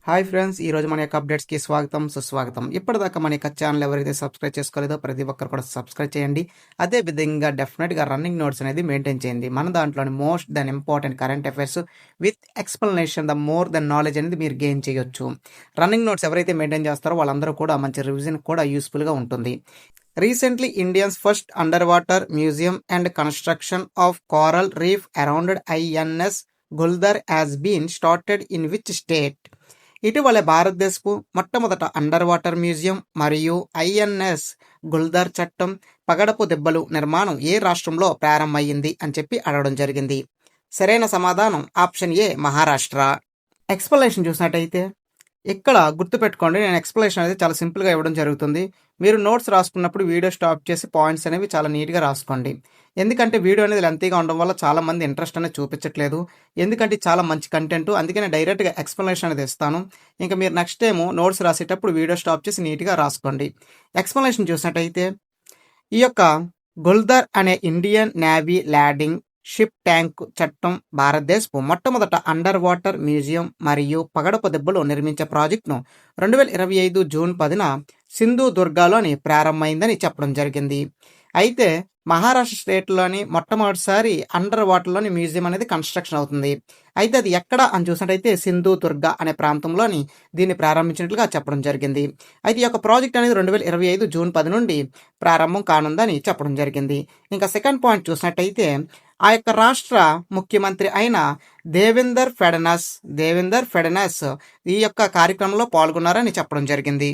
Hi friends, ఈరోజు మన యొక్క అప్డేట్స్కి స్వాగతం సుస్వాగతం. ఇప్పటిదాకా మన యొక్క ఛానల్ ఎవరైతే సబ్స్క్రైబ్ చేసుకోలేదో ప్రతి ఒక్కరు కూడా సబ్స్క్రైబ్ చేయండి. అదే విధంగా డెఫినెట్గా రన్నింగ్ నోట్స్ అనేది మెయింటైన్ చేయండి. మన దాంట్లోని most then important current affairs with explanation the more then knowledge అనేది మీరు గెయిన్ చేయొచ్చు. రన్నింగ్ నోట్స్ ఎవరైతే మెయింటైన్ చేస్తారో వాళ్ళందరూ కూడా మంచి రివిజన్ కూడా యూస్ఫుల్గా ఉంటుంది. Recently, India's first underwater museum and construction of coral reef around INS Guldar has been started in which state? ఇటీవల భారతదేశపు మొట్టమొదట అండర్ వాటర్ మ్యూజియం మరియు ఐఎన్ఎస్ గుల్దర్ చట్టం పగడపు దెబ్బలు నిర్మాణం ఏ రాష్ట్రంలో ప్రారంభమైంది అని చెప్పి అడగడం జరిగింది. సరైన సమాధానం ఆప్షన్ ఏ మహారాష్ట్ర. ఎక్స్ప్లెనేషన్ చూసినట్టయితే ఇక్కడ గుర్తుపెట్టుకోండి, నేను ఎక్స్ప్లెనేషన్ అనేది చాలా సింపుల్గా ఇవ్వడం జరుగుతుంది. మీరు నోట్స్ రాసుకున్నప్పుడు వీడియో స్టాప్ చేసి పాయింట్స్ అనేవి చాలా నీట్గా రాసుకోండి. ఎందుకంటే వీడియో అనేది లెంతీగా ఉండడం వల్ల చాలా మంది ఇంట్రెస్ట్ అనేది చూపించట్లేదు. ఎందుకంటే చాలా మంచి కంటెంట్, అందుకే నేను డైరెక్ట్గా ఎక్స్ప్లెనేషన్ అనేది ఇస్తాను. ఇంకా మీరు నెక్స్ట్ టైం నోట్స్ రాసేటప్పుడు వీడియో స్టాప్ చేసి నీట్గా రాసుకోండి. ఎక్స్ప్లెనేషన్ చూసినట్టయితే ఈ యొక్క గుల్దర్ అనే Indian navy landing ship tank చట్టం భారతదేశపు మొట్టమొదట అండర్ వాటర్ మ్యూజియం మరియు పగడపు దెబ్బలు నిర్మించే ప్రాజెక్టును 2025 జూన్ 10న సింధుదుర్గాలోని ప్రారంభమైందని చెప్పడం జరిగింది. అయితే మహారాష్ట్ర స్టేట్లోని మొట్టమొదటిసారి అండర్ వాటర్లోని మ్యూజియం అనేది కన్స్ట్రక్షన్ అవుతుంది. అయితే అది ఎక్కడ అని చూసినట్టయితే సింధుదుర్గ అనే ప్రాంతంలోని దీన్ని ప్రారంభించినట్లుగా చెప్పడం జరిగింది. అయితే ఈ యొక్క ప్రాజెక్ట్ అనేది 2025 జూన్ 10 నుండి ప్రారంభం కానుందని చెప్పడం జరిగింది. ఇంకా సెకండ్ పాయింట్ చూసినట్టయితే ఆ యొక్క రాష్ట్ర ముఖ్యమంత్రి అయిన దేవేందర్ ఫెడనస్ ఈ యొక్క కార్యక్రమంలో పాల్గొన్నారని చెప్పడం జరిగింది.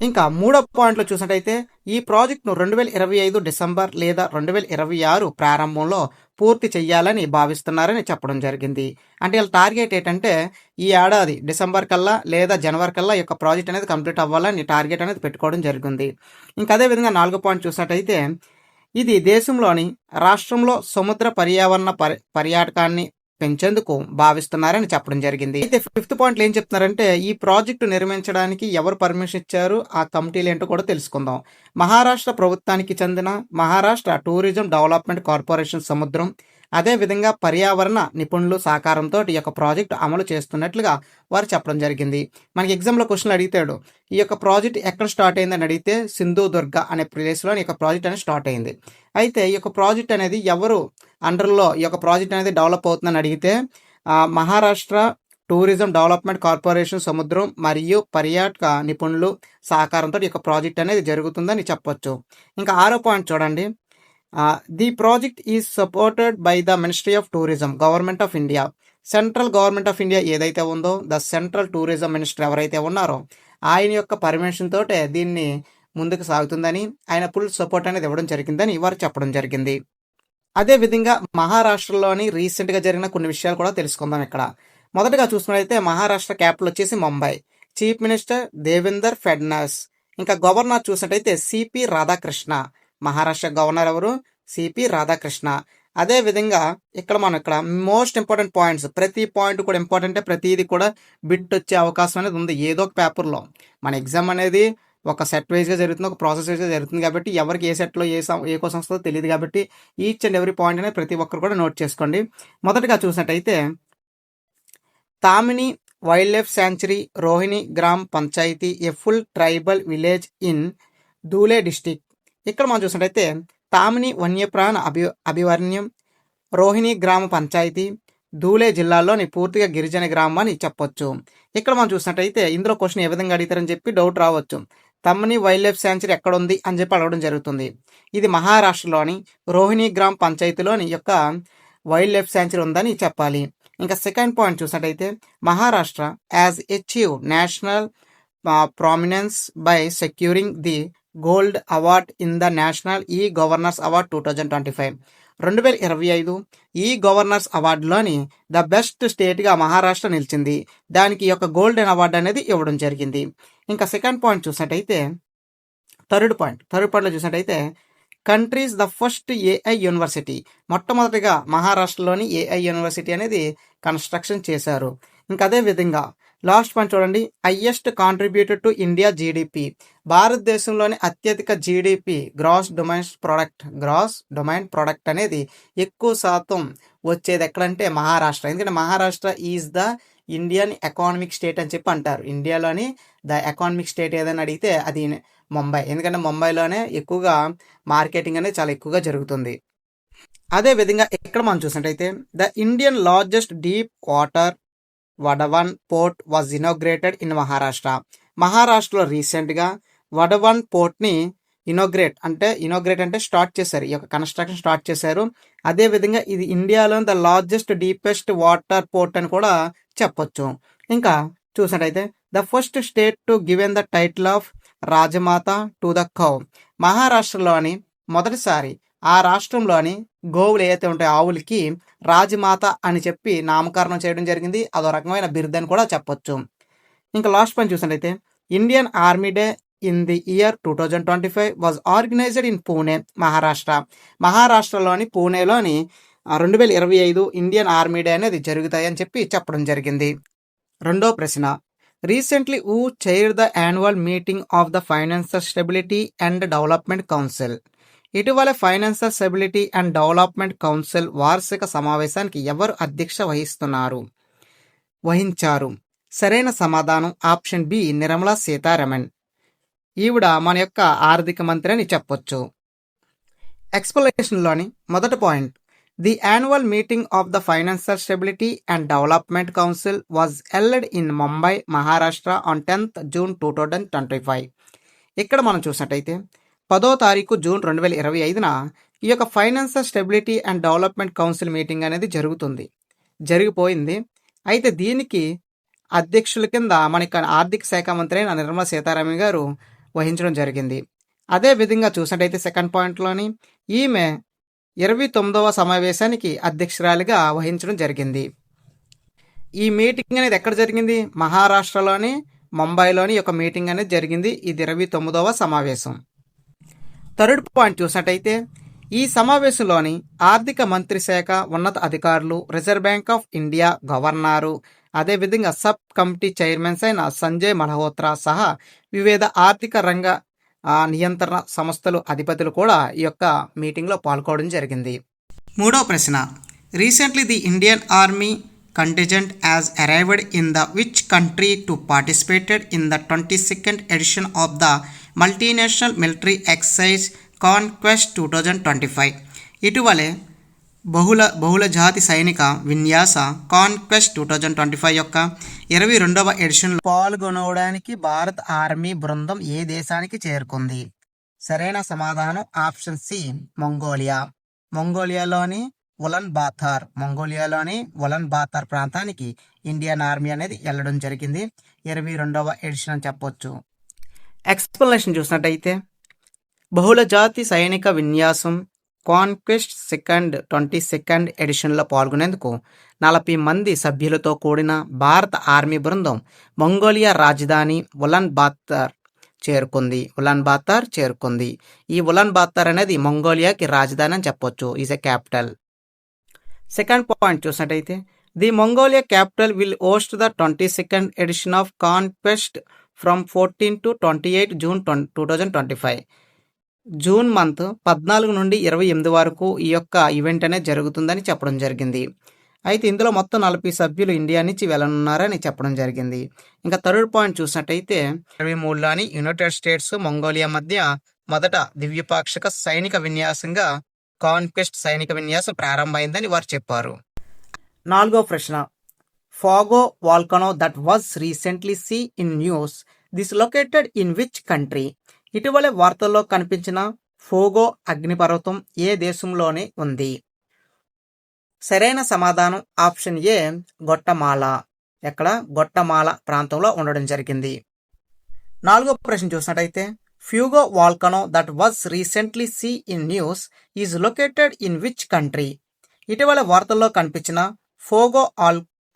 ఇంకా మూడో పాయింట్లో చూసినట్టయితే ఈ ప్రాజెక్టును 2025 డిసెంబర్ లేదా 2026 ప్రారంభంలో పూర్తి చేయాలని భావిస్తున్నారని చెప్పడం జరిగింది. అంటే వీళ్ళ టార్గెట్ ఏంటంటే ఈ ఏడాది డిసెంబర్ కల్లా లేదా జనవరి కల్లా ఈ యొక్క ప్రాజెక్ట్ అనేది కంప్లీట్ అవ్వాలని టార్గెట్ అనేది పెట్టుకోవడం జరిగింది. ఇంకా అదేవిధంగా నాలుగో పాయింట్ చూసినట్టయితే ఇది దేశంలోని రాష్ట్రంలో సముద్ర పర్యావరణ పర్యాటకాన్ని పెంచేందుకు భావిస్తున్నారని చెప్పడం జరిగింది. అయితే ఫిఫ్త్ పాయింట్లు ఏం చెప్తున్నారంటే ఈ ప్రాజెక్టు నిర్మించడానికి ఎవరు పర్మిషన్ ఇచ్చారు, ఆ కమిటీలు ఏంటో కూడా తెలుసుకుందాం. మహారాష్ట్ర ప్రభుత్వానికి చెందిన మహారాష్ట్ర టూరిజం డెవలప్మెంట్ కార్పొరేషన్ సముద్రం అదేవిధంగా పర్యావరణ నిపుణులు సహకారంతో ఈ యొక్క ప్రాజెక్టు అమలు చేస్తున్నట్లుగా వారు చెప్పడం జరిగింది. మనకి ఎగ్జామ్లో క్వశ్చన్లు అడిగితాడు, ఈ యొక్క ప్రాజెక్ట్ ఎక్కడ స్టార్ట్ అయిందని అడిగితే సింధుదుర్గ అనే ప్లేస్లో ఈ యొక్క ప్రాజెక్ట్ అనేది స్టార్ట్ అయింది. అయితే ఈ యొక్క ప్రాజెక్ట్ అనేది ఎవరు అండర్లో ఈ యొక్క ప్రాజెక్ట్ అనేది డెవలప్ అవుతుందని అడిగితే మహారాష్ట్ర టూరిజం డెవలప్మెంట్ కార్పొరేషన్ సముద్రం మరియు పర్యాటక నిపుణులు సహకారంతో ఈ యొక్క ప్రాజెక్ట్ అనేది జరుగుతుందని చెప్పొచ్చు. ఇంకా ఆరో పాయింట్ చూడండి, the project is supported by the ministry of tourism government of India. Central government of India ఏదైతే ఉందో ద సెంట్రల్ టూరిజం మినిస్టర్ ఎవరైతే ఉన్నారో ఆయన యొక్క పర్మిషన్ తోటే దీన్ని ముందుకు సాగుతుందని, ఆయన ఫుల్ సపోర్ట్ అనేది ఇవ్వడం జరిగిందని వారు చెప్పడం జరిగింది. అదేవిధంగా మహారాష్ట్రలోని రీసెంట్గా జరిగిన కొన్ని విషయాలు కూడా తెలుసుకుందాం. ఇక్కడ మొదటగా చూసుకున్నట్లయితే మహారాష్ట్ర క్యాపిటల్ వచ్చేసి ముంబై, చీఫ్ మినిస్టర్ దేవేందర్ ఫెడ్నస్, ఇంకా గవర్నర్ చూసినట్టయితే సిపి రాధాకృష్ణ. మహారాష్ట్ర గవర్నర్ ఎవరు? సిపి రాధాకృష్ణ. అదేవిధంగా ఇక్కడ మోస్ట్ ఇంపార్టెంట్ పాయింట్స్, ప్రతి పాయింట్ కూడా ఇంపార్టెంటే, ప్రతిదీ కూడా బిట్ వచ్చే అవకాశం అనేది ఉంది ఏదో ఒక పేపర్లో. మన ఎగ్జామ్ అనేది ఒక సెట్ వైజ్గా జరుగుతుంది, ఒక ప్రాసెస్ వైజ్గా జరుగుతుంది కాబట్టి ఎవరికి ఏ సెట్లో ఏ క్వశ్చన్ వస్తుందో తెలియదు కాబట్టి ఈచ్ అండ్ ఎవ్రీ పాయింట్ అనేది ప్రతి ఒక్కరు కూడా నోట్ చేసుకోండి. మొదటగా చూసినట్టయితే Tamini wildlife sanctuary Rohini gram panchayat a full tribal village in Dhule district. ఇక్కడ మనం చూసినట్టయితే తామిని వన్యప్రాణ అభివర్ణ్యం రోహిణి గ్రామ పంచాయతీ ధూలే జిల్లాలోని పూర్తిగా గిరిజన గ్రామం అని చెప్పొచ్చు. ఇక్కడ మనం చూసినట్టయితే ఇందులో క్వశ్చన్ ఏ విధంగా అడుగుతారని చెప్పి డౌట్ రావచ్చు. తమ్మిని వైల్డ్ లైఫ్ శాంచురీ ఎక్కడ ఉంది అని చెప్పి అడగడం జరుగుతుంది. ఇది మహారాష్ట్రలోని రోహిణి గ్రామ్ పంచాయతీలోని యొక్క వైల్డ్ లైఫ్ శాంచురీ ఉందని చెప్పాలి. ఇంకా సెకండ్ పాయింట్ చూసినట్టయితే Maharashtra as achieve national prominence by securing the gold award in the national ఈ గవర్నర్స్ అవార్డ్ 2025. 2025 ఈ గవర్నర్స్ అవార్డులోని ద బెస్ట్ స్టేట్గా మహారాష్ట్ర నిలిచింది. దానికి యొక్క గోల్డెన్ అవార్డు అనేది ఇవ్వడం జరిగింది. ఇంకా సెకండ్ పాయింట్ చూసినట్టయితే థర్డ్ పాయింట్లో చూసినట్టయితే countries the first AI university. మొట్టమొదటిగా మహారాష్ట్రలోని ఏఐ యూనివర్సిటీ అనేది కన్స్ట్రక్షన్ చేశారు. ఇంకా అదే విధంగా లాస్ట్ పాయింట్ చూడండి, highest contributed to India GDP. భారతదేశంలోని అత్యధిక జీడిపి గ్రాస్ డొమైన్ ప్రొడక్ట్ అనేది ఎక్కువ శాతం వచ్చేది ఎక్కడంటే మహారాష్ట్ర. ఎందుకంటే Maharashtra is the Indian economic state అని చెప్పి అంటారు. ఇండియాలోని ద ఎకానమిక్ స్టేట్ ఏదైనా అడిగితే అది ముంబై. ఎందుకంటే ముంబైలోనే ఎక్కువగా మార్కెటింగ్ అనేది చాలా ఎక్కువగా జరుగుతుంది. అదే విధంగా ఇక్కడ మనం చూసినట్టయితే the Indian largest deep water Vadhavan port was inaugurated in Maharashtra. మహారాష్ట్రలో రీసెంట్గా వడవన్ పోర్ట్ని ఇనాగ్రేట్ అంటే స్టార్ట్ చేశారు. ఈ యొక్క కన్స్ట్రక్షన్ స్టార్ట్ చేశారు. అదేవిధంగా ఇది ఇండియాలో the largest deepest water port అని కూడా చెప్పొచ్చు. ఇంకా చూసినట్టయితే the first state to given the title of Rajmata to the cow. మహారాష్ట్రలోని మొదటిసారి ఆ రాష్ట్రంలోని గోవులు ఏవైతే ఉంటాయో ఆవులకి రాజమాత అని చెప్పి నామకరణం చేయడం జరిగింది. అదో రకమైన బిరుదు అని కూడా చెప్పొచ్చు. ఇంకా లాస్ట్ పాయింట్ చూసినట్టయితే Indian army day in the year 2025 was organised in Pune, Maharashtra. మహారాష్ట్రలోని పూణేలోని 2025 ఇండియన్ ఆర్మీ డే అనేది జరుగుతాయని చెప్పి చెప్పడం జరిగింది. రెండో ప్రశ్న, recently who chair the annual meeting of the financial stability and development council. ఇటీవల financial stability and development council వార్షిక సమావేశానికి ఎవరు అధ్యక్ష వహించారు? సరైన సమాధానం ఆప్షన్ బి నిర్మలా సీతారామన్. ఈవిడ మన యొక్క ఆర్థిక మంత్రి అని చెప్పొచ్చు. ఎక్స్ప్లెనేషన్లోని మొదటి point, the annual meeting of the financial stability and development council was held in Mumbai, Maharashtra on 10th June 2025. ఇక్కడ మనం చూసినట్టయితే 10వ తారీఖు జూన్ 2025న ఈ యొక్క financial stability and development council meeting అనేది జరిగిపోయింది. అయితే దీనికి అధ్యక్షుల కింద మనకి ఆర్థిక శాఖ మంత్రి అయిన నిర్మలా సీతారామన్ గారు వహించడం జరిగింది. అదే విధంగా చూసినట్టయితే సెకండ్ పాయింట్లోని ఈమె 29వ సమావేశానికి అధ్యక్షురాలిగా వహించడం జరిగింది. ఈ మీటింగ్ అనేది ఎక్కడ జరిగింది? మహారాష్ట్రలోని ముంబైలోని ఒక మీటింగ్ అనేది జరిగింది. ఇది 29వ సమావేశం. థర్డ్ పాయింట్ చూసినట్టయితే ఈ సమావేశంలోని ఆర్థిక మంత్రి శాఖ ఉన్నత అధికారులు, reserve bank of India governor, అదేవిధంగా సబ్ కమిటీ చైర్మన్స్ అయిన సంజయ్ మల్హోత్రా సహా వివిధ ఆర్థిక రంగ నియంత్రణ సంస్థలు అధిపతులు కూడా ఈ యొక్క మీటింగ్లో పాల్గొనడం జరిగింది. మూడో ప్రశ్న, recently the Indian army contingent has arrived in the which country to participated in the 22nd edition of the multinational military exercise conquest 2025. ఇటీవలే బహుళ జాతి సైనిక విన్యాస కాన్క్వెస్ట్ 2025 యొక్క 22వ ఎడిషన్లో పాల్గొనడానికి భారత ఆర్మీ బృందం ఏ దేశానికి చేరుకుంది? సరైన సమాధానం ఆప్షన్ సి మంగోలియా. మంగోలియాలోని ఉలన్ బాతార్ ప్రాంతానికి ఇండియన్ ఆర్మీ అనేది వెళ్ళడం జరిగింది. 22వ ఎడిషన్ అని చెప్పొచ్చు. ఎక్స్ప్లెనేషన్ చూసినట్టయితే బహుళ జాతి సైనిక విన్యాసం కాన్క్వెస్ట్ 22nd ఎడిషన్లో పాల్గొనేందుకు 40 మంది సభ్యులతో కూడిన భారత ఆర్మీ బృందం మంగోలియా రాజధాని ఉలన్ బాతార్ చేరుకుంది. ఈ ఉలన్ బాతార్ అనేది మంగోలియాకి రాజధాని అని చెప్పొచ్చు. Is a capital. Second point చూసినట్టయితే the Mongolia capital will host the 22nd edition of conquest from 14 to 28 June 2025. June month 14 నుండి 28 వరకు ఈ యొక్క ఈవెంట్ అనేది జరుగుతుందని చెప్పడం జరిగింది. అయితే ఇందులో మొత్తం 40 సభ్యులు ఇండియా నుంచి వెళ్ళనున్నారని చెప్పడం జరిగింది. ఇంకా థర్డ్ పాయింట్ చూసినట్టయితే 23లోని యునైటెడ్ స్టేట్స్ మంగోలియా మధ్య మొదట ద్విపాక్షిక సైనిక విన్యాసంగా కాన్క్వెస్ట్ సైనిక విన్యాసం ప్రారంభమైందని వారు చెప్పారు. నాలుగో ప్రశ్న, Fuego volcano that was recently see in news this located in which country. ఇటీవల వార్తల్లో కనిపించిన ఫోగో అగ్నిపర్వతం ఏ దేశంలోనే ఉంది? సరైన సమాధానం ఆప్షన్ ఏ గొట్టమాల. గొట్టమాల ప్రాంతంలో ఉండడం జరిగింది. నాలుగో ప్రశ్న చూసినట్టయితే Fuego volcano that was recently see in news is located in which country. ఇటీవల వార్తల్లో కనిపించిన ఫోగో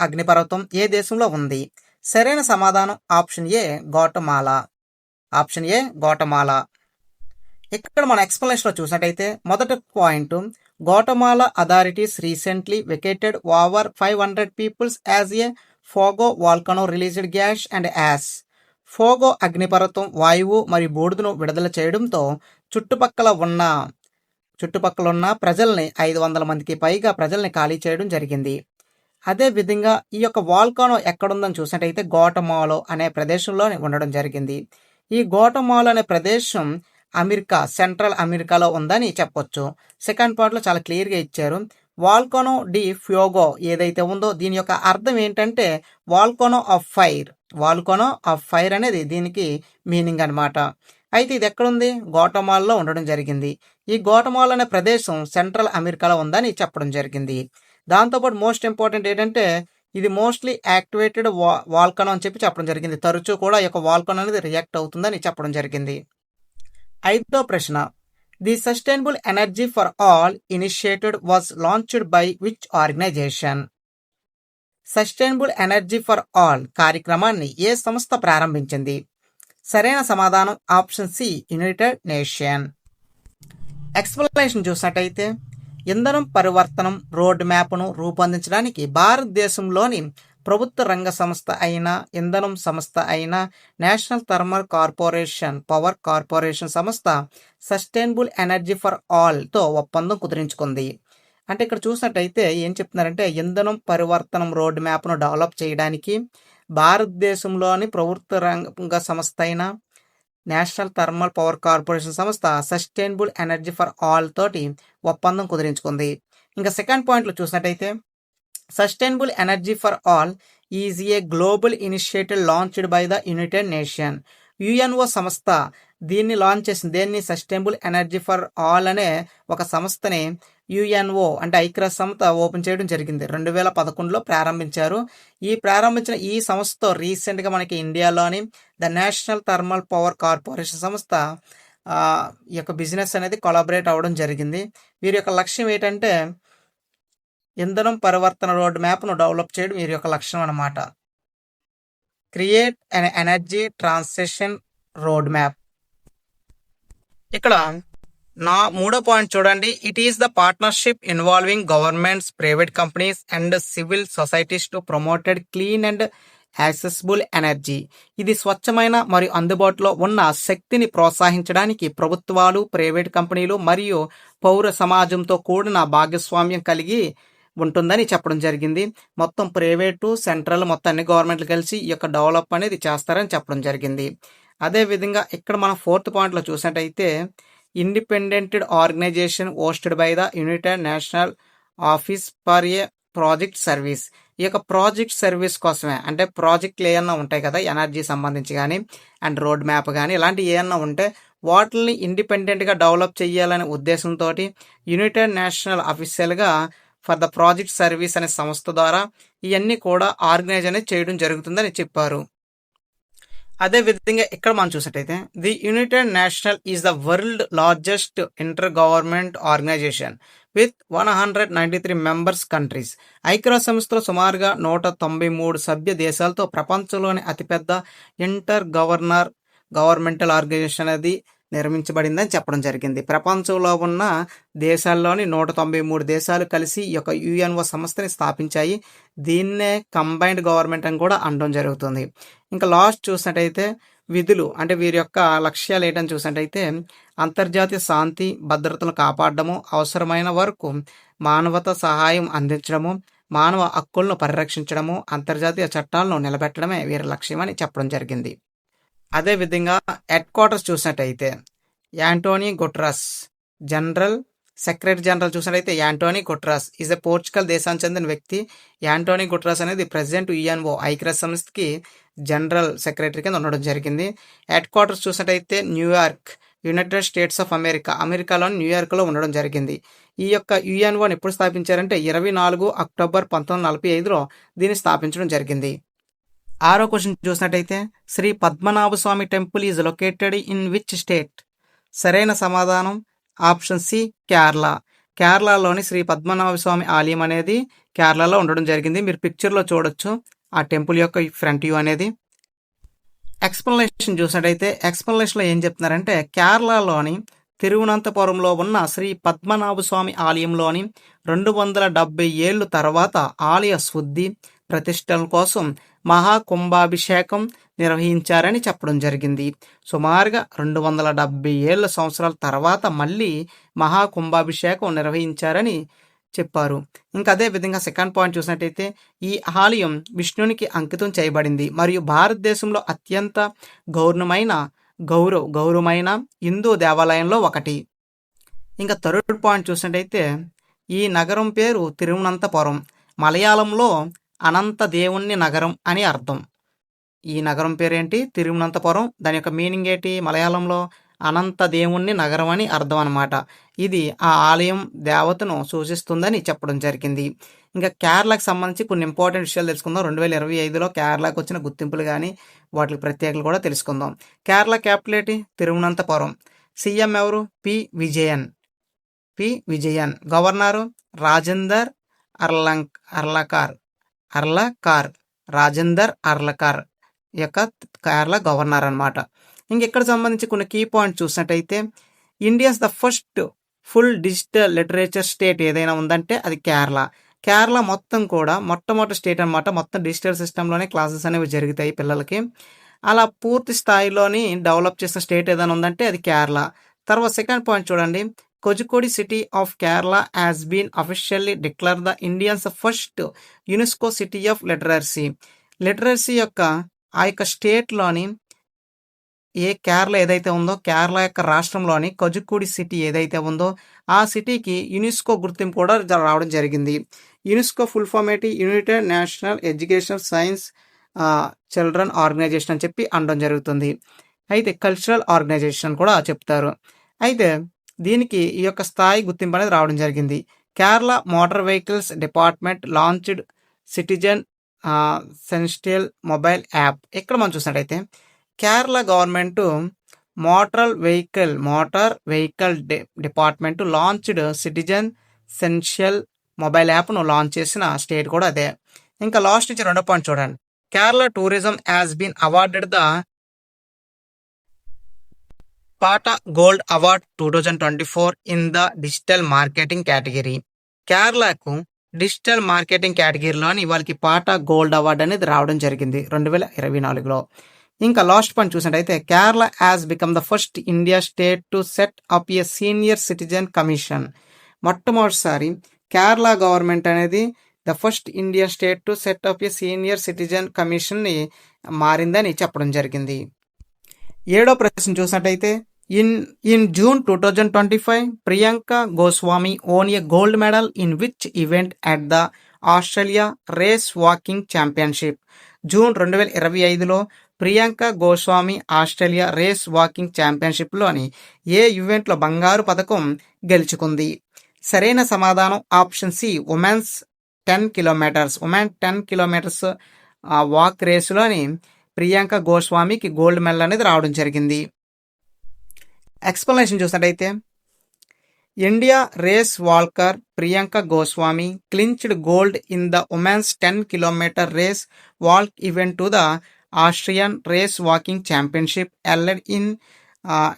అగ్నిపర్వతం ఏ దేశంలో ఉంది? సరైన సమాధానం ఆప్షన్ ఏ గోటమాల. ఇక్కడ మన ఎక్స్ప్లెనేషన్లో చూసినట్టయితే మొదటి point, Guatemala authorities recently vacated over 500 peoples as a Fuego volcano released gas and ash. Fuego అగ్నిపర్వతం వాయువు మరియు బూడిదను విడుదల చేయడంతో చుట్టుపక్కల ఉన్న ప్రజల్ని 500 మందికి పైగా ప్రజల్ని ఖాళీ చేయడం జరిగింది. అదే విధంగా ఈ యొక్క వాల్కానో ఎక్కడుందని చూసినట్టయితే గోటమాలో అనే ప్రదేశంలో ఉండడం జరిగింది. ఈ గోటమాలో అనే ప్రదేశం అమెరికా, సెంట్రల్ అమెరికాలో ఉందని చెప్పొచ్చు. సెకండ్ పార్ట్లో చాలా క్లియర్గా ఇచ్చారు. వాల్కానో డి ఫ్యోగో ఏదైతే ఉందో దీని యొక్క అర్థం ఏంటంటే వాల్కానో ఆఫ్ ఫైర్. వాల్కానో ఆఫ్ ఫైర్ అనేది దీనికి మీనింగ్ అనమాట. అయితే ఇది ఎక్కడుంది? గోటమాల్లో ఉండడం జరిగింది. ఈ గోటమాల్ అనే ప్రదేశం సెంట్రల్ అమెరికాలో ఉందని చెప్పడం జరిగింది. దాంతోపాటు మోస్ట్ ఇంపార్టెంట్ ఏంటంటే ఇది మోస్ట్లీ యాక్టివేటెడ్ వాల్కనో అని చెప్పడం జరిగింది. తరచూ కూడా ఈ యొక్క వాల్కనో అనేది రియాక్ట్ అవుతుందని చెప్పడం జరిగింది. 5వ ప్రశ్న, the sustainable energy for all initiative was launched by which organisation? Sustainable energy for all కార్యక్రమాన్ని ఏ సంస్థ ప్రారంభించింది? సరైన సమాధానం option C, United nation. Explanation చూసినట్టయితే ఇంధనం పరివర్తనం రోడ్ మ్యాప్ను రూపొందించడానికి భారతదేశంలోని ప్రభుత్వ రంగ సంస్థ అయిన ఇంధనం సంస్థ అయిన national thermal corporation power corporation సంస్థ సస్టైనబుల్ ఎనర్జీ ఫర్ ఆల్తో ఒప్పందం కుదిరించుకుంది. అంటే ఇక్కడ చూసినట్టయితే ఏం చెప్తున్నారంటే ఇంధనం పరివర్తనం రోడ్ మ్యాప్ను డెవలప్ చేయడానికి భారతదేశంలోని ప్రభుత్వ రంగ సంస్థ అయిన నేషనల్ థర్మల్ పవర్ కార్పొరేషన్ సంస్థ సస్టైనబుల్ ఎనర్జీ ఫర్ ఆల్ తోటి ఒప్పందం కుదిరించుకుంది. ఇంకా సెకండ్ పాయింట్లో చూసినట్టయితే sustainable energy for all is a global initiative launched by the United nation. UNO సంస్థ దీన్ని లాంచ్ చేసింది. దేన్ని? సస్టైనబుల్ ఎనర్జీ ఫర్ ఆల్ అనే ఒక సంస్థని యుఎన్ఓ అంటే ఐక్యరాజ్య సంస్థ ఓపెన్ చేయడం జరిగింది. 2011లో ప్రారంభించారు. ప్రారంభించిన ఈ సంస్థతో రీసెంట్గా మనకి ఇండియాలోని the national thermal power corporation సంస్థ ఈ యొక్క బిజినెస్ అనేది కొలాబరేట్ అవ్వడం జరిగింది. వీరి యొక్క లక్ష్యం ఏంటంటే ఇంధనం పరివర్తన రోడ్ మ్యాప్ను డెవలప్ చేయడం వీరి యొక్క లక్ష్యం అన్నమాట. Create an energy transition road map. ఇక్కడ నా 3వ పాయింట్ చూడండి. It is the partnership involving governments, private companies and civil societies to promoted clean and accessible energy. ఇది స్వచ్ఛమైన మరియు అందుబాటులో ఉన్న శక్తిని ప్రోత్సహించడానికి ప్రభుత్వాలు, ప్రైవేట్ కంపెనీలు మరియు పౌర సమాజంతో కూడిన భాగస్వామ్యం కలిగి ఉంటుందని చెప్పడం జరిగింది. మొత్తం ప్రైవేటు, సెంట్రల్ మొత్తం అన్ని గవర్నమెంట్లు కలిసి ఈ యొక్క డెవలప్ అనేది చేస్తారని చెప్పడం జరిగింది. అదేవిధంగా ఇక్కడ మనం 4th పాయింట్లో చూసినట్టయితే independent organisation hosted by the United national office for a project service. ఈ యొక్క ప్రాజెక్ట్ సర్వీస్ కోసమే అంటే ప్రాజెక్టులు ఏమన్నా ఉంటాయి కదా ఎనర్జీ సంబంధించి కానీ అండ్ రోడ్ మ్యాప్ కానీ ఇలాంటివి ఏమన్నా ఉంటే వాటిని ఇండిపెండెంట్గా డెవలప్ చేయాలనే ఉద్దేశంతో యునైటెడ్ నేషనల్ అఫీషియల్గా ఫర్ ద ప్రాజెక్ట్ సర్వీస్ అనే సంస్థ ద్వారా ఇవన్నీ కూడా ఆర్గనైజ్ అనేది చేయడం జరుగుతుందని చెప్పారు. అదే విధంగా ఇక్కడ మనం చూసినట్టయితే the United national is the world largest inter government organisation with 193 members countries. ఐక్యరాజ్య సంస్థలో సుమారుగా 193 సభ్య దేశాలతో ప్రపంచంలోని అతిపెద్ద ఇంటర్ గవర్నమెంటల్ ఆర్గనైజేషన్ అనేది నిర్మించబడిందని చెప్పడం జరిగింది. ప్రపంచంలో ఉన్న దేశాల్లోని 193 దేశాలు కలిసి ఈ యొక్క యుఎన్ఓ సంస్థని స్థాపించాయి. దీన్నే కంబైన్డ్ గవర్నమెంట్ అని కూడా అనడం జరుగుతుంది. ఇంకా లాస్ట్ చూసినట్టయితే విధులు అంటే వీరి యొక్క లక్ష్యాలు ఏంటని చూసినట్టయితే అంతర్జాతీయ శాంతి భద్రతను కాపాడడము, అవసరమైన వరకు మానవతా సహాయం అందించడము, మానవ హక్కులను పరిరక్షించడము, అంతర్జాతీయ చట్టాలను నిలబెట్టడమే వీరి లక్ష్యం అని చెప్పడం జరిగింది. అదేవిధంగా హెడ్ క్వార్టర్స్ చూసినట్టయితే యాంటోనీ గుటెరస్ సెక్రటరీ జనరల్ చూసినట్టయితే Anthony Guterres is a Portugal దేశానికి చెందిన వ్యక్తి. యాంటోనీ గుటెరస్ అనేది ప్రెసిడెంట్ యుఎన్ఓ ఐక్యరాజ్య సంస్థకి జనరల్ సెక్రటరీ కింద ఉండడం జరిగింది. హెడ్ క్వార్టర్స్ చూసినట్టయితే న్యూయార్క్, యునైటెడ్ స్టేట్స్ ఆఫ్ అమెరికాలోని న్యూయార్క్లో ఉండడం జరిగింది. ఈ యొక్క యుఎన్ఓని ఎప్పుడు స్థాపించారంటే 24 అక్టోబర్ 1945లో దీన్ని స్థాపించడం జరిగింది. 6వ క్వశ్చన్ చూసినట్టయితే Shri Padmanabha Swamy temple is located in which state? సరైన సమాధానం ఆప్షన్ సి, కేరళ. కేరళలోని శ్రీ పద్మనాభ స్వామి ఆలయం అనేది కేరళలో ఉండడం జరిగింది. మీరు పిక్చర్లో చూడొచ్చు ఆ టెంపుల్ యొక్క ఫ్రంట్ వ్యూ అనేది. ఎక్స్ప్లెనేషన్ చూసినట్టయితే ఎక్స్ప్లెనేషన్లో ఏం చెప్తున్నారంటే కేరళలోని తిరువనంతపురంలో ఉన్న శ్రీ పద్మనాభ స్వామి ఆలయంలోని 270 ఏళ్ళు తర్వాత ఆలయ శుద్ధి ప్రతిష్టల కోసం మహాకుంభాభిషేకం నిర్వహించారని చెప్పడం జరిగింది. సుమారుగా 270 సంవత్సరాల తర్వాత మళ్ళీ మహాకుంభాభిషేకం నిర్వహించారని చెప్పారు. ఇంకా అదే విధంగా సెకండ్ పాయింట్ చూసినట్టయితే ఈ ఆలయం విష్ణునికి అంకితం చేయబడింది మరియు భారతదేశంలో అత్యంత గౌరవమైన గౌరవమైన హిందూ దేవాలయంలో ఒకటి. ఇంకా థర్డ్ పాయింట్ చూసినట్టయితే ఈ నగరం పేరు తిరువనంతపురం. మలయాళంలో అనంత దేవుణ్ణి నగరం అని అర్థం. ఈ నగరం పేరేంటి? తిరువనంతపురం. దాని యొక్క మీనింగ్ ఏంటి? మలయాళంలో అనంత దేవుణ్ణి నగరం అని అర్థం అనమాట. ఇది ఆ ఆలయం దేవతను సూచిస్తుందని చెప్పడం జరిగింది. ఇంకా కేరళకు సంబంధించి కొన్ని ఇంపార్టెంట్ విషయాలు తెలుసుకుందాం. 2025లో కేరళకు వచ్చిన గుర్తింపులు కానీ వాటి ప్రత్యేకతలు కూడా తెలుసుకుందాం. కేరళ క్యాపిటల్ ఏంటి? తిరువనంతపురం. సీఎం ఎవరు? పి విజయన్. గవర్నరు రాజేందర్ అర్లకార్. రాజేందర్ అర్లకార్ యొక్క కేరళ గవర్నర్ అనమాట. ఇంకెక్కడ సంబంధించి కొన్ని కీ పాయింట్స్ చూసినట్టయితే India's the first full digital literature state ఏదైనా ఉందంటే అది కేరళ. కేరళ మొత్తం కూడా మొట్టమొదటి స్టేట్ అనమాట. మొత్తం డిజిటల్ సిస్టంలోనే క్లాసెస్ అనేవి జరుగుతాయి పిల్లలకి. అలా పూర్తి స్థాయిలోని డెవలప్ చేసిన స్టేట్ ఏదైనా ఉందంటే అది కేరళ. తర్వాత సెకండ్ పాయింట్ చూడండి. Kozhikode city of Kerala has been officially declare the Indians first UNESCO city of literacy యొక్క ఆ యొక్క స్టేట్లోని కేరళ ఏదైతే ఉందో కేరళ యొక్క రాష్ట్రంలోని కోజికోడి సిటీ ఏదైతే ఉందో ఆ సిటీకి యునెస్కో గుర్తింపు కూడా రావడం జరిగింది. యునెస్కో ఫుల్ ఫామ్ ఏంటి? United national education science children organisation అని చెప్పి అనడం జరుగుతుంది. అయితే కల్చరల్ ఆర్గనైజేషన్ కూడా చెప్తారు. అయితే దీనికి ఈ యొక్క స్థాయి గుర్తింపు అనేది రావడం జరిగింది. Kerala motor vehicles department launched citizen sentinel mobile app. ఇక్కడ మనం చూసినట్టయితే Kerala government motor vehicle department launched citizen sentinel mobile యాప్ను లాంచ్ చేసిన స్టేట్ కూడా అదే. ఇంకా లాస్ట్ నుంచి రెండో పాయింట్ చూడండి. Kerala tourism has been awarded the PATA gold award 2024 in the digital marketing category. కేరళకు డిజిటల్ మార్కెటింగ్ కేటగిరీలోని వాళ్ళకి పాటా గోల్డ్ అవార్డు అనేది రావడం జరిగింది 2024లో. ఇంకా లాస్ట్ పాయింట్ చూసినట్టయితే Kerala has become the first India state to set up a senior citizen commission. మొట్టమొదటిసారి Kerala government అనేది the first India state to set up a senior citizen కమిషన్ని మారిందని చెప్పడం జరిగింది. ఏడో ప్రశ్న చూసినట్టయితే in June 2025 Priyanka Goswami won a gold medal in which event at the Australia race walking championship. June 2025లో Priyanka Goswami Australia race walking ఛాంపియన్షిప్లోని ఏ ఈవెంట్లో బంగారు పథకం గెలుచుకుంది? సరైన సమాధానం option C women's 10 kilometres walk రేసులోని ప్రియాంక గోస్వామికి గోల్డ్ మెడల్ అనేది రావడం జరిగింది. ఎక్స్ప్లెనేషన్ చూసినట్టయితే India race walker Priyanka Goswami clinched gold in the women's 10 kilometre race walk event to the Austrian race walking championship held in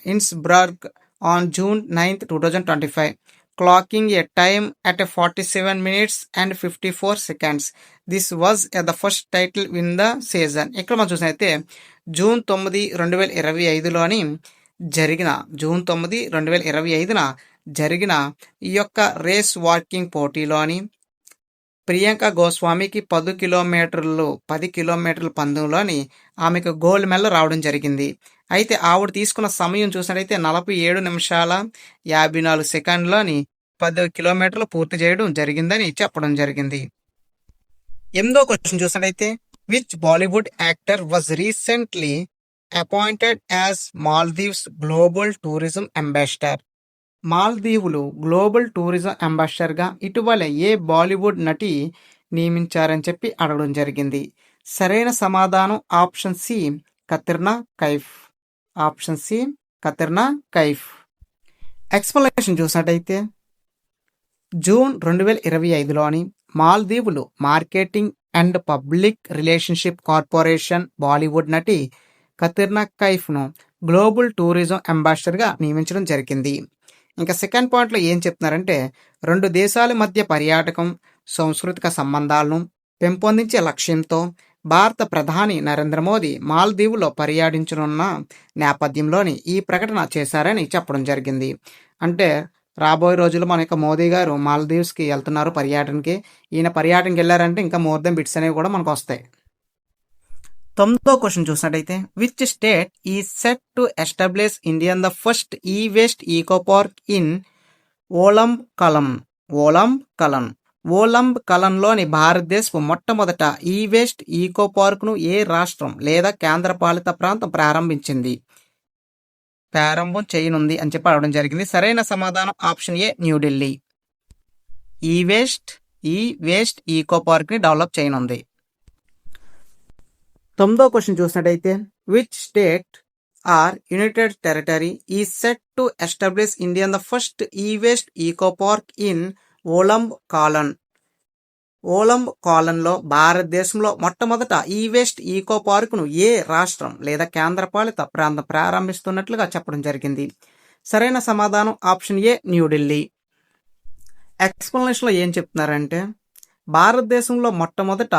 Innsbruck on June 9th, 2025, clocking a time at 47 minutes and 54 seconds. This was the first title in the season. ఇక్కడ మనం చూసినట్లయితే June 9, 2025లోని June 9, 2025న జరిగిన ఈ యొక్క race walking పోటీలోని Priyanka గోస్వామికి 10 కిలోమీటర్ల పందెంలోని ఆమెకు gold medal రావడం జరిగింది. అయితే ఆవిడ తీసుకున్న సమయం చూసినట్టయితే 47 నిమిషాల 54 సెకండ్లోని 10 కిలోమీటర్లు పూర్తి చేయడం జరిగిందని చెప్పడం జరిగింది. 8వ క్వశ్చన్ చూసినట్టయితే which Bollywood actor was recently appointed as Maldives global tourism ambassador. మాల్దీవులు గ్లోబల్ టూరిజం అంబాసిడర్గా ఇటీవల ఏ బాలీవుడ్ నటి నియమించారని చెప్పి అడగడం జరిగింది. సరైన సమాధానం option C Katrina Kaif. Explanation చూసినట్టయితే జూన్ 2025లోని మాల్దీవులు marketing and public relationship corporation Bollywood నటి కత్రినా కైఫ్ను గ్లోబల్ టూరిజం అంబాసిడర్గా నియమించడం జరిగింది. ఇంకా సెకండ్ పాయింట్లో ఏం చెప్తున్నారంటే 2 దేశాల మధ్య పర్యాటకం సాంస్కృతిక సంబంధాలను పెంపొందించే లక్ష్యంతో భారత ప్రధాని నరేంద్ర మోదీ మాల్దీవులో పర్యటించనున్న నేపథ్యంలోని ఈ ప్రకటన చేశారని చెప్పడం జరిగింది. అంటే రాబోయే రోజుల్లో మన యొక్క మోదీ గారు మాల్దీవ్స్కి వెళ్తున్నారు పర్యటనకి. ఈయన పర్యటనకి వెళ్ళారంటే ఇంకా మోర్ దెన్ బిట్స్ అనేవి కూడా మనకు వస్తాయి. 9వ క్వశ్చన్ చూసినట్టయితే విచ్ స్టేట్ ఈ set to establish Indian the first e waste eco park in ఓలంబ్ కలన్లోని భారతదేశపు మొట్టమొదట ఈ వేస్ట్ ఈకో పార్క్ను ఏ రాష్ట్రం లేదా కేంద్రపాలిత ప్రాంతం ప్రారంభం చేయనుంది అని చెప్పి అడగడం జరిగింది. సరైన సమాధానం option A New Delhi. E waste eco park ని డెవలప్ చేయనుంది. 9వ క్వశ్చన్ చూసినట్టయితే which state or united territory is set to establish Indian the first e waste eco park in Holambi కాలన్లో భారతదేశంలో మొట్టమొదట ఈ వేస్ట్ ఈకో పార్కును ఏ రాష్ట్రం లేదా కేంద్రపాలిత ప్రాంతం ప్రారంభిస్తున్నట్లుగా చెప్పడం జరిగింది. సరైన సమాధానం ఆప్షన్ ఏ న్యూఢిల్లీ. ఎక్స్ప్లెనేషన్లో ఏం చెప్తున్నారంటే భారతదేశంలో మొట్టమొదట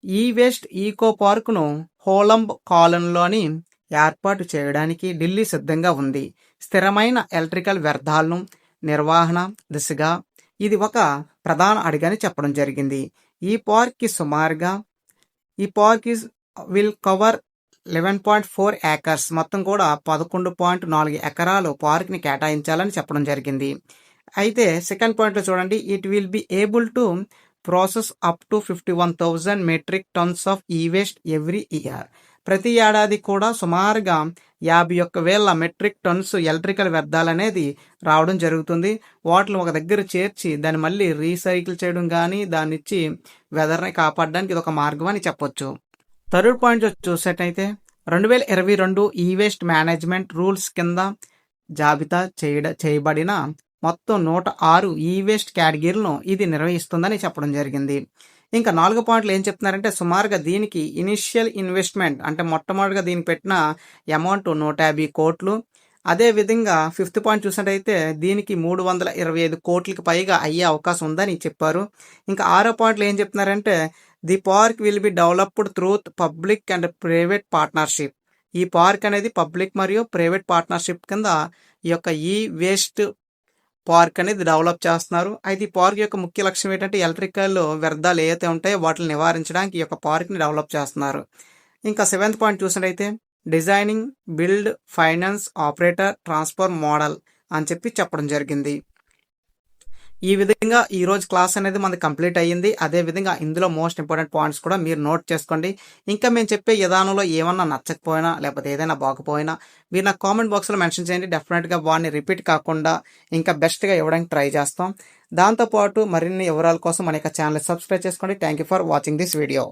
ఈ వేస్ట్ ఈకో పార్కును ఓలంబ్ కాలన్లోని ఏర్పాటు చేయడానికి ఢిల్లీ సిద్ధంగా ఉంది. స్థిరమైన ఎలక్ట్రికల్ వ్యర్థాలను నిర్వహణ దిశగా ఇది ఒక ప్రధాన అడిగని చెప్పడం జరిగింది. ఈ పార్క్ విల్ కవర్ 11.4 ఏకర్స్, మొత్తం కూడా 11.4 ఎకరాలు పార్క్ని కేటాయించాలని చెప్పడం జరిగింది. అయితే సెకండ్ పాయింట్లో చూడండి, it will be able to process up to 51,000 metric tons of ఈ వేస్ట్ ఎవ్రీ ఇయర్. ప్రతి ఏడాది కూడా సుమారుగా 51,000 మెట్రిక్ టన్స్ ఎలక్ట్రికల్ వ్యర్థాలు అనేది రావడం జరుగుతుంది. వాటిని ఒక దగ్గర చేర్చి దాన్ని మళ్ళీ రీసైకిల్ చేయడం కానీ దాన్ని ఇచ్చి వెదర్ని కాపాడడానికి ఇది ఒక మార్గం అని చెప్పొచ్చు. థర్డ్ పాయింట్ చూసేటైతే 2022 ఈ వేస్ట్ మేనేజ్మెంట్ రూల్స్ కింద జాబితా చేయబడిన మొత్తం 106 ఈ వేస్ట్ కేటగిరీలను ఇది నిర్వహిస్తుందని చెప్పడం జరిగింది. ఇంకా 4 పాయింట్లు ఏం చెప్తున్నారంటే సుమారుగా దీనికి ఇనిషియల్ ఇన్వెస్ట్మెంట్ అంటే మొట్టమొదటిగా దీనికి పెట్టిన అమౌంట్ 150 కోట్లు. అదేవిధంగా 5th పాయింట్ చూసినట్టయితే దీనికి 325 కోట్లకి పైగా అయ్యే అవకాశం ఉందని చెప్పారు. ఇంకా 6వ పాయింట్లో ఏం చెప్తున్నారంటే the park will be developed through public and private partnership. ఈ పార్క్ అనేది పబ్లిక్ మరియు ప్రైవేట్ పార్ట్నర్షిప్ కింద ఈ యొక్క ఈ వేస్ట్ పార్క్ అనేది డెవలప్ చేస్తున్నారు. అయితే ఈ పార్క్ యొక్క ముఖ్య లక్ష్యం ఏంటంటే ఎలక్ట్రికల్ వ్యర్థాలు ఏవైతే ఉంటాయో వాటిని నివారించడానికి ఈ యొక్క పార్క్ని డెవలప్ చేస్తున్నారు. ఇంకా 7th పాయింట్ చూసినట్టయితే designing, build, finance, operator, transfer model అని చెప్పడం జరిగింది. ఈ విధంగా ఈరోజు క్లాస్ అనేది మనది కంప్లీట్ అయ్యింది. అదేవిధంగా ఇందులో మోస్ట్ ఇంపార్టెంట్ పాయింట్స్ కూడా మీరు నోట్ చేసుకోండి. ఇంకా మేము చెప్పే విధానంలో ఏమన్నా నచ్చకపోయినా లేకపోతే ఏదైనా బాగుపోయినా మీరు నా కామెంట్ బాక్స్లో మెన్షన్ చేయండి. డెఫినెట్గా వాడిని రిపీట్ కాకుండా ఇంకా బెస్ట్గా ఇవ్వడానికి ట్రై చేస్తాం. దాంతోపాటు మరిన్ని వివరాల కోసం మన యొక్క ఛానల్ సబ్స్క్రైబ్ చేసుకోండి. Thank you for watching this video.